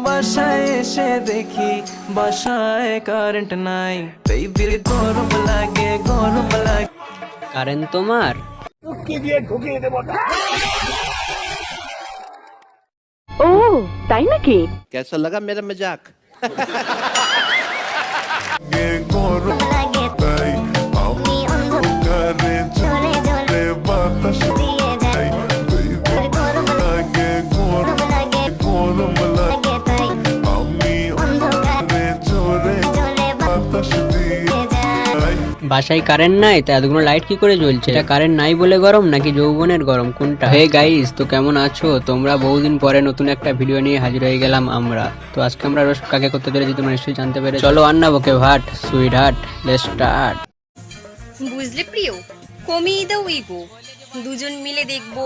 বাসায় এসে দেখি বাসায় কারেন্ট নাই, বেবির গরম লাগে গরম লাগে। কারেন্ট তোমার? ও তাই নাকি? कैसा लगा मेरा मजाक? বাসায় কারেন্ট নাই তা এতগুলো লাইট কি করে জ্বলছে? এটা কারেন্ট নাই বলে গরম নাকি যৌবনের গরম, কোনটা? হে গাইস, তো কেমন আছো তোমরা? বহুদিন পরে নতুন একটা ভিডিও নিয়ে হাজির হয়ে গেলাম আমরা। তো আজকে আমরা রোস্ট কাকে করতে চলেছি তোমরা নিশ্চয়ই জানতে পেরে। চলো আন্না বকে ভাট সুইট হার্ট, লেটস স্টার্ট। বুঝলে প্রিয়, কমিয়ে দাও ইগো, দুজন মিলে দেখবো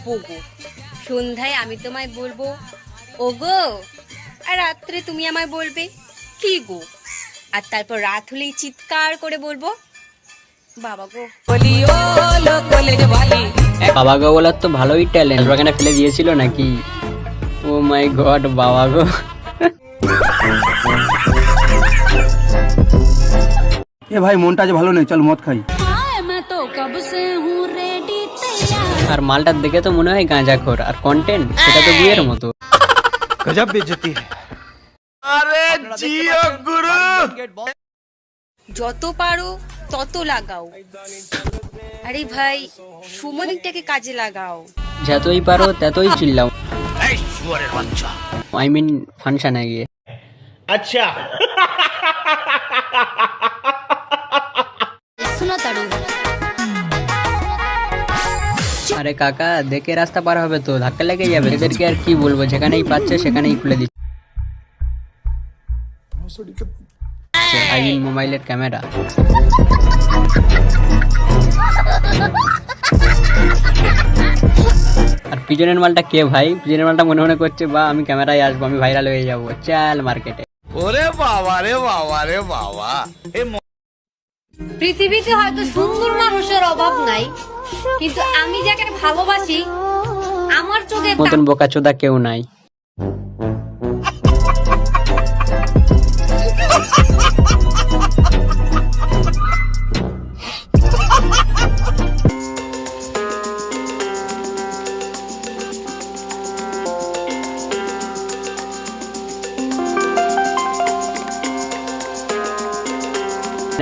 পোগো। সন্ধ্যায় আমি তোমায় বলবো ওগো, আর রাত্রে তুমি আমায় বলবে কি গো, আর তারপর রাত হলেই চিৎকার করে বলবো বাবা গো। বাবা গো বলার তো ভালোই ট্যালেন্ট, ওখানে ফেলে দিয়েছিল নাকি? ও মাই গড, বাবা গো। এ ভাই মনটা আজ ভালো নেই, চল মদ খাই। আর মালটার দেখে তো মনে হয় গাঁজাখোর, আর কন্টেন্ট সেটা তো বিয়ের মতো। गजब बेइज्जती है। अरे जियो गुरु। যত পারো তত লাগাও, আরে ভাই সুমনিকটাকে কাজে লাগাও। যতই পারো ততই চিল্লাও, আই মিন ফাংশনে গিয়ে। अच्छा। আরে কাকা দেখে রাস্তা পার হবে তো, ধাক্কা লেগে যাবে। এদেরকে আর কি বলবো, যেখানেই পাচ্ছে সেখানেই খুলে দিচ্ছে। আই মিন মোবাইলের ক্যামেরা। আর পিছনের মালটা কে ভাই? পিছনের মালটা মনে মনে করছে বা আমি ক্যামেরায় আসবো, আমি ভাইরাল হয়ে যাবো, চাল মার্কেটে। ওরে বাবা রে বাবা রে বাবা। পৃথিবীতে হয়তো সুন্দর মানুষের অভাব নাই, কিন্তু আমি যাকে ভালোবাসি আমার চোখে মতন বোকাচোদা কেউ নাই।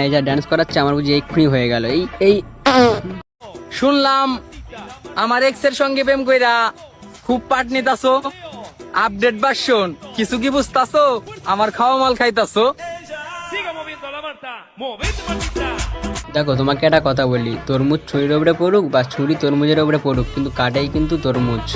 এই যা ডান্স করাচ্ছে আমার বুঝি এক্ষুনি হয়ে গেল। এই শুনলাম আমার এক্স এর সঙ্গে প্রেম কইরা খুব পাট নিতাছো, আপডেট ভার্সন কিছু কি বুঝতাছো? আমার খাওয়া মাল খাইতাছো। দেখো তোমাকে একটা কথা বলি, তরমুজ ছুরির উপরে পড়ুক বা ছুরি তরমুজের উপরে পড়ুক, কিন্তু কাটাই কিন্তু তরমুজ।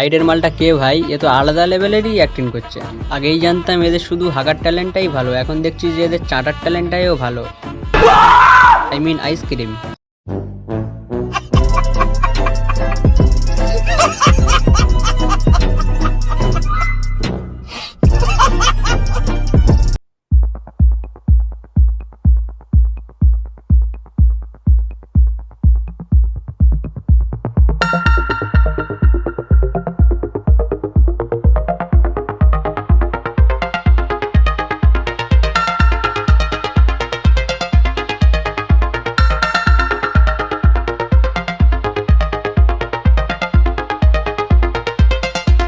সাইডের মালটা কে ভাই? এ তো আলাদা লেভেলেরই অ্যাক্টিং করছে। আগেই জানতাম এদের শুধু হাগার ট্যালেন্টটাই ভালো, এখন দেখছি যে এদের চাটার ট্যালেন্টটাইও ভালো, আই মিন আইসক্রিম।